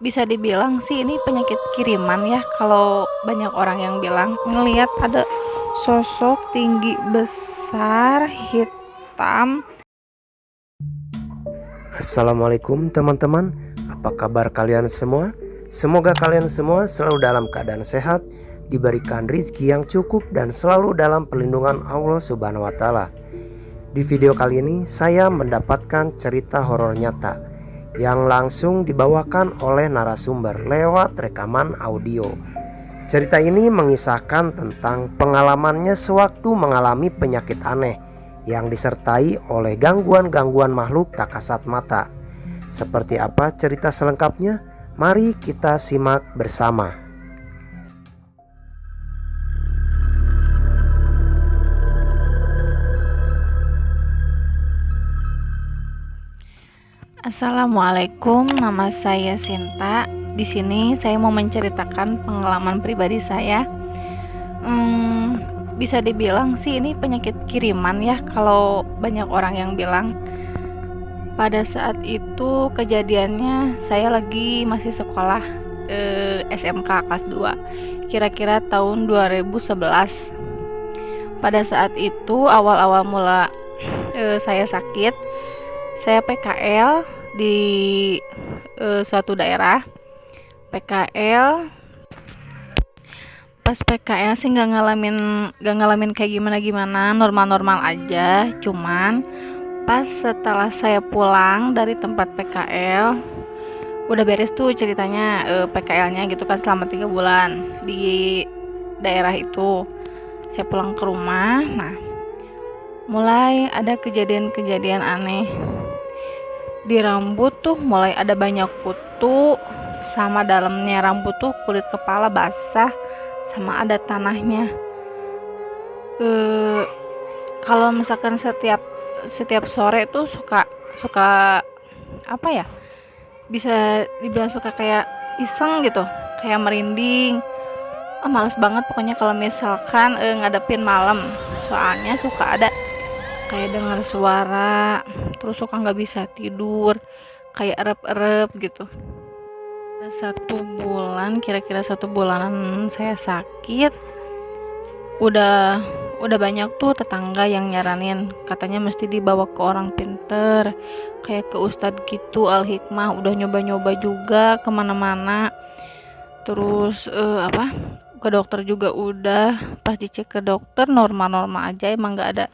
Bisa dibilang sih ini penyakit kiriman ya, kalau banyak orang yang bilang ngelihat ada sosok tinggi besar hitam. Assalamualaikum teman-teman, apa kabar kalian semua? Semoga kalian semua selalu dalam keadaan sehat, diberikan rizki yang cukup dan selalu dalam perlindungan Allah Subhanahu wa Ta'ala. Di video kali ini saya mendapatkan cerita horor nyata yang langsung dibawakan oleh narasumber lewat rekaman audio. Cerita ini mengisahkan tentang pengalamannya sewaktu mengalami penyakit aneh yang disertai oleh gangguan-gangguan makhluk tak kasat mata. Seperti apa cerita selengkapnya? Mari kita simak bersama. Assalamualaikum, nama saya Sinta. Di sini saya mau menceritakan pengalaman pribadi saya. Bisa dibilang sih ini penyakit kiriman ya, kalau banyak orang yang bilang. Pada saat itu kejadiannya saya lagi masih sekolah SMK kelas 2, kira-kira tahun 2011. Pada saat itu awal-awal mula saya sakit, saya PKL di suatu daerah. PKL, pas PKL sih nggak ngalamin kayak gimana, normal-normal aja. Cuman pas setelah saya pulang dari tempat PKL, udah beres tuh ceritanya, PKL-nya gitu kan selama 3 bulan di daerah itu. Saya pulang ke rumah, nah mulai ada kejadian-kejadian aneh. Di rambut tuh mulai ada banyak kutu, sama dalamnya rambut tuh kulit kepala basah, sama ada tanahnya. Kalau misalkan setiap sore tuh suka apa ya, bisa dibilang suka kayak iseng gitu, kayak merinding. Males banget pokoknya kalau misalkan ngadepin malam, soalnya suka ada kayak dengar suara, terus suka nggak bisa tidur, kayak erep-erep gitu. Ada 1 bulan, kira-kira 1 bulanan saya sakit. Udah banyak tuh tetangga yang nyaranin, katanya mesti dibawa ke orang pinter, kayak ke ustadz gitu, Al Hikmah. Udah nyoba-nyoba juga kemana-mana. Terus ke dokter juga udah. Pas dicek ke dokter normal-normal aja, emang nggak ada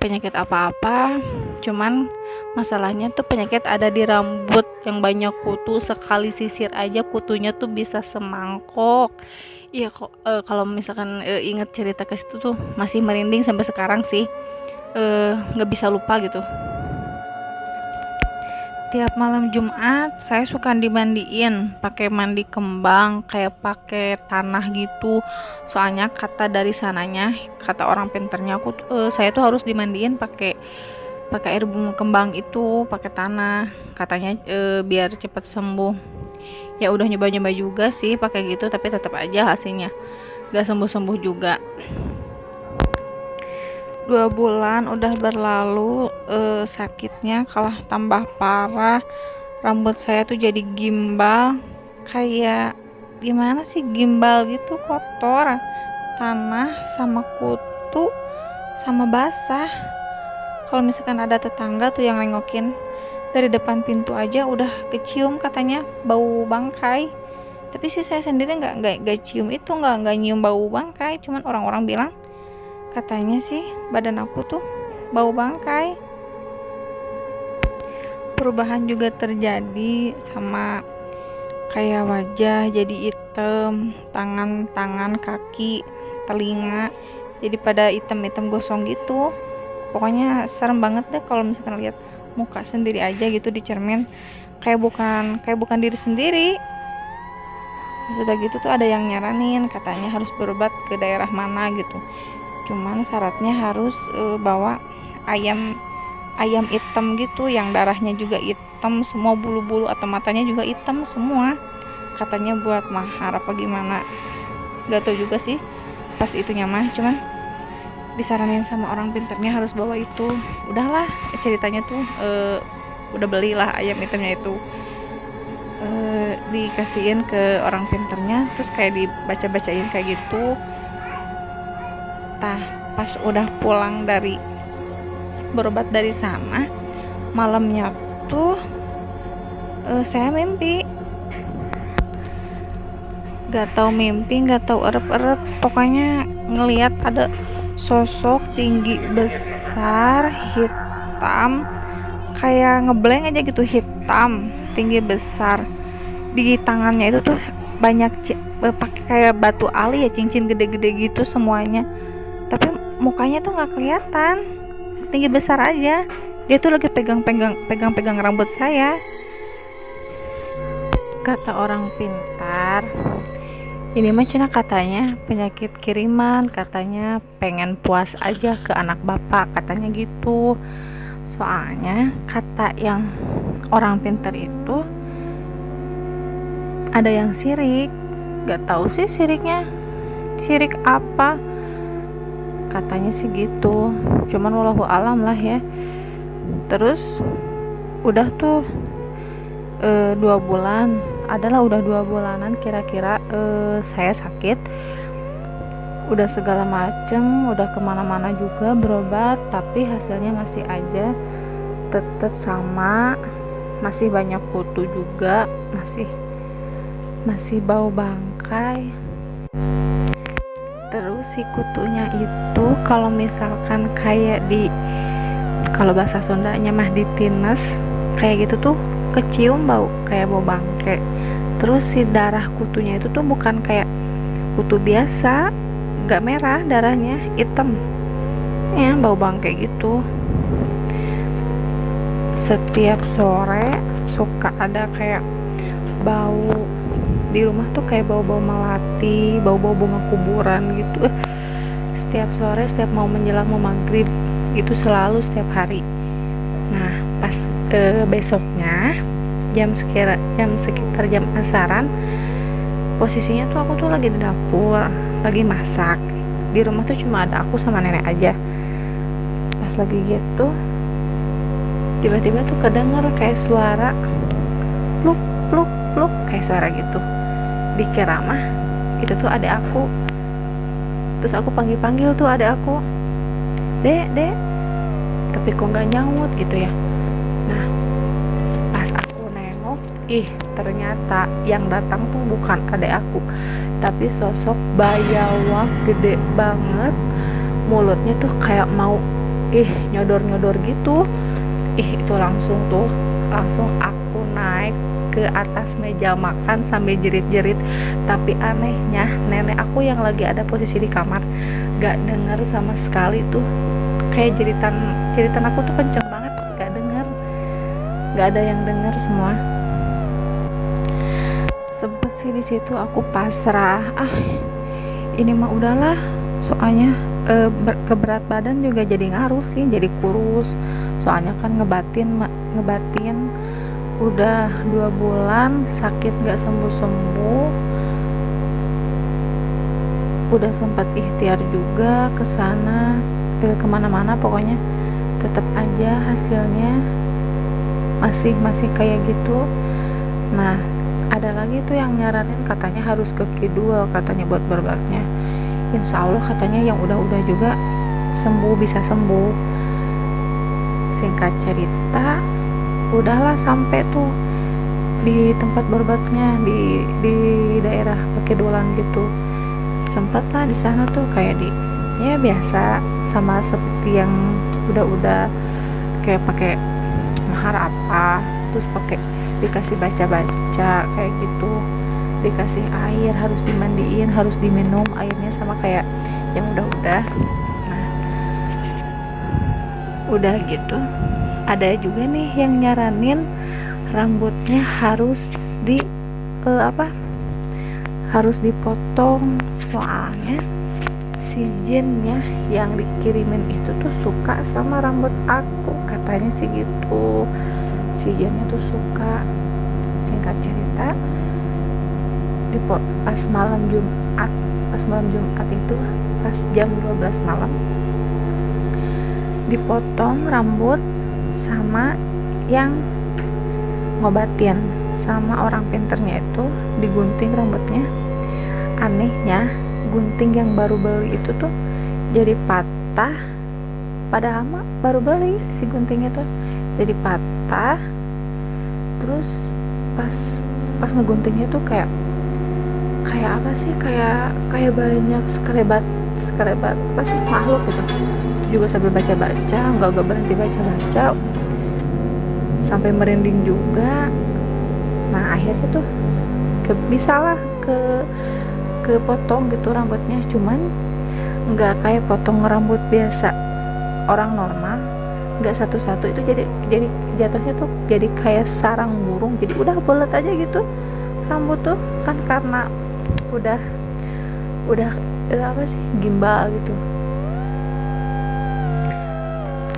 penyakit apa-apa. Cuman masalahnya tuh penyakit ada di rambut yang banyak kutu. Sekali sisir aja kutunya tuh bisa semangkok. Iya kok, kalau misalkan inget cerita ke situ tuh masih merinding sampai sekarang sih. Nggak bisa lupa gitu. Tiap malam Jumat saya suka dimandiin pakai mandi kembang, kayak pakai tanah gitu. Soalnya kata dari sananya, kata orang pinternya, saya tuh harus dimandiin pakai pakai air bunga kembang itu, pakai tanah. Katanya biar cepat sembuh. Ya udah nyoba-nyoba juga sih pakai gitu, tapi tetap aja hasilnya gak sembuh-sembuh juga. 2 bulan udah berlalu, sakitnya kalah tambah parah. Rambut saya tuh jadi gimbal, kayak gimana sih, gimbal gitu, kotor, tanah sama kutu sama basah. Kalau misalkan ada tetangga tuh yang nengokin, dari depan pintu aja udah kecium katanya bau bangkai. Tapi sih saya sendiri nggak cium itu, nggak nyium bau bangkai. Cuman orang-orang bilang katanya sih badan aku tuh bau bangkai. Perubahan juga terjadi, sama kayak wajah jadi hitam, tangan, kaki, telinga jadi pada hitam-hitam gosong gitu. Pokoknya serem banget deh kalau misalkan lihat muka sendiri aja gitu di cermin, kayak bukan diri sendiri. Sudah gitu tuh ada yang nyaranin, katanya harus berobat ke daerah mana gitu. Cuman syaratnya harus bawa ayam hitam gitu, yang darahnya juga hitam semua, bulu-bulu atau matanya juga hitam semua. Katanya buat mahar apa gimana, gak tau juga sih pas itunya mah. Cuman disaranin sama orang pinternya harus bawa itu. Udahlah, ceritanya tuh udah belilah ayam hitamnya itu. dikasihin ke orang pinternya, terus kayak dibaca-bacain kayak gitu. Pas udah pulang dari berobat dari sana, malamnya tuh saya mimpi, gak tahu mimpi, gak tahu erep-erep, pokoknya ngelihat ada sosok tinggi besar hitam, kayak ngeblank aja gitu, hitam tinggi besar. Di tangannya itu tuh banyak pakai kayak batu ali ya, cincin gede-gede gitu semuanya, tapi mukanya tuh nggak kelihatan, tinggi besar aja. Dia tuh lagi pegang rambut saya. Kata orang pintar, ini mah cina katanya penyakit kiriman, katanya pengen puas aja ke anak bapak, katanya gitu. Soalnya kata yang orang pintar itu ada yang sirik, gak tahu sih siriknya sirik apa, katanya sih gitu, cuman wallahu alam lah ya. Terus udah tuh 2 bulan, udah 2 bulanan kira-kira saya sakit, udah segala macem, udah kemana-mana juga berobat, tapi hasilnya masih aja tetap sama, masih banyak kutu juga, masih bau bangkai. Terus si kutunya itu kalau misalkan kayak kalau bahasa Sundanya mah ditines kayak gitu tuh, kecium bau kayak bau bangkai. Terus si darah kutunya itu tuh bukan kayak kutu biasa, gak merah darahnya, hitam ya, bau bangkai gitu. Setiap sore suka ada kayak bau di rumah tuh, kayak bau-bau melati, bau-bau bunga kuburan gitu. Setiap sore, setiap mau menjelang mau maghrib gitu, selalu setiap hari. Nah pas besoknya sekitar jam asaran, posisinya tuh aku tuh lagi di dapur, lagi masak. Di rumah tuh cuma ada aku sama nenek aja. Pas lagi gitu, tiba-tiba tuh kedengar kayak suara pluk pluk pluk, kayak suara gitu. Dikira mah itu tuh adek aku. Terus aku panggil tuh adek aku, dek, tapi kok nggak nyaut gitu ya. Nah pas aku nengok, ternyata yang datang tuh bukan adek aku, tapi sosok bayawak gede banget, mulutnya tuh kayak mau nyodor gitu. Itu langsung aku naik ke atas meja makan sambil jerit-jerit. Tapi anehnya nenek aku yang lagi ada posisi di kamar gak denger sama sekali tuh, kayak jeritan aku tuh kenceng banget, gak ada yang denger semua. Sempet sih di situ aku pasrah, ini mah udahlah, soalnya keberat badan juga jadi ngaruh sih, jadi kurus. Soalnya kan ngebatin udah 2 bulan sakit gak sembuh-sembuh, udah sempat ikhtiar juga ke sana kemana-mana, pokoknya tetap aja hasilnya masih kayak gitu. Nah ada lagi tuh yang nyaranin katanya harus ke kidul, katanya buat berobatnya. Insya Allah katanya yang udah juga bisa sembuh. Singkat cerita, udahlah sampai tuh di tempat berobatnya di daerah Pekidulan gitu. Sempet lah di sana tuh kayak ya biasa, sama seperti yang udah kayak pakai mahar apa, terus pakai dikasih baca-baca kayak gitu, dikasih air, harus dimandiin, harus diminum airnya sama kayak yang udah. Nah udah gitu, ada juga nih yang nyaranin rambutnya harus harus dipotong, soalnya si jinnya yang dikirimin itu tuh suka sama rambut aku, katanya sih gitu. Si jinnya tuh suka. Singkat cerita, pas malam Jumat itu pas jam 12 malam dipotong rambut sama yang ngobatin. sama orang pinternya itu digunting rambutnya. Anehnya gunting yang baru beli itu tuh jadi patah, padahal mah baru beli si guntingnya tuh jadi patah. Terus pas ngeguntingnya tuh kayak apa sih, kayak banyak sekelebat apa sih, makhluk gitu. Itu juga sambil baca-baca, nggak berhenti baca-baca sampai merinding juga. Nah akhirnya tuh bisalah ke potong gitu rambutnya, cuman nggak kayak potong rambut biasa orang normal, nggak satu-satu, itu jadi jatuhnya tuh jadi kayak sarang burung, jadi udah bulat aja gitu rambut tuh kan, karena udah apa sih, gimbal gitu.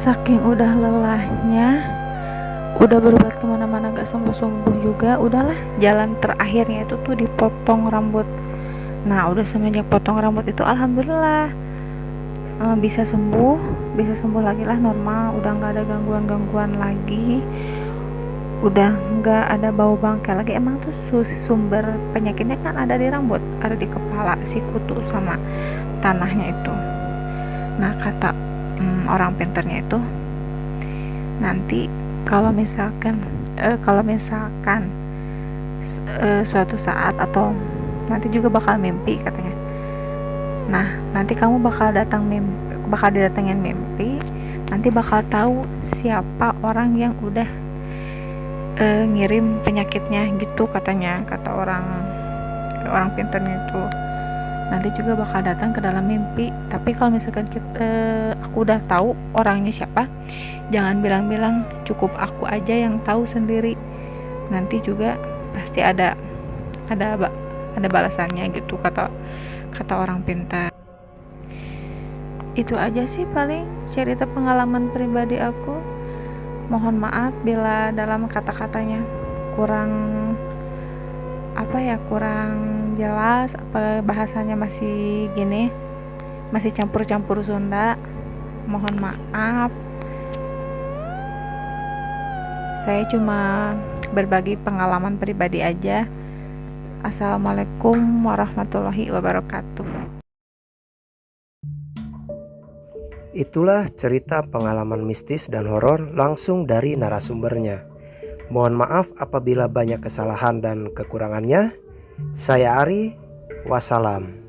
Saking udah lelahnya, udah berobat kemana-mana gak sembuh-sembuh juga, udahlah jalan terakhirnya itu tuh dipotong rambut. Nah udah semenjak potong rambut itu alhamdulillah bisa sembuh lagi lah, normal, udah nggak ada gangguan lagi, udah nggak ada bau bangkai lagi. Emang tuh sumber penyakitnya kan ada di rambut, ada di kepala, si kutu sama tanahnya itu. Nah kata orang pinternya itu, nanti kalau misalkan suatu saat atau nanti juga bakal mimpi katanya. Nah nanti kamu bakal didatengin mimpi, nanti bakal tahu siapa orang yang udah ngirim penyakitnya gitu katanya, kata orang pintarnya itu. Nanti juga bakal datang ke dalam mimpi. Tapi kalau misalkan aku udah tahu orangnya siapa, jangan bilang-bilang, cukup aku aja yang tahu sendiri. Nanti juga pasti ada balasannya gitu, kata orang pintar. Itu aja sih paling cerita pengalaman pribadi aku. Mohon maaf bila dalam kata-katanya kurang jelas, apa bahasanya masih campur-campur Sunda. Mohon maaf. Saya cuma berbagi pengalaman pribadi aja. Assalamualaikum warahmatullahi wabarakatuh. Itulah cerita pengalaman mistis dan horor langsung dari narasumbernya. Mohon maaf apabila banyak kesalahan dan kekurangannya. Saya Ari, wassalam.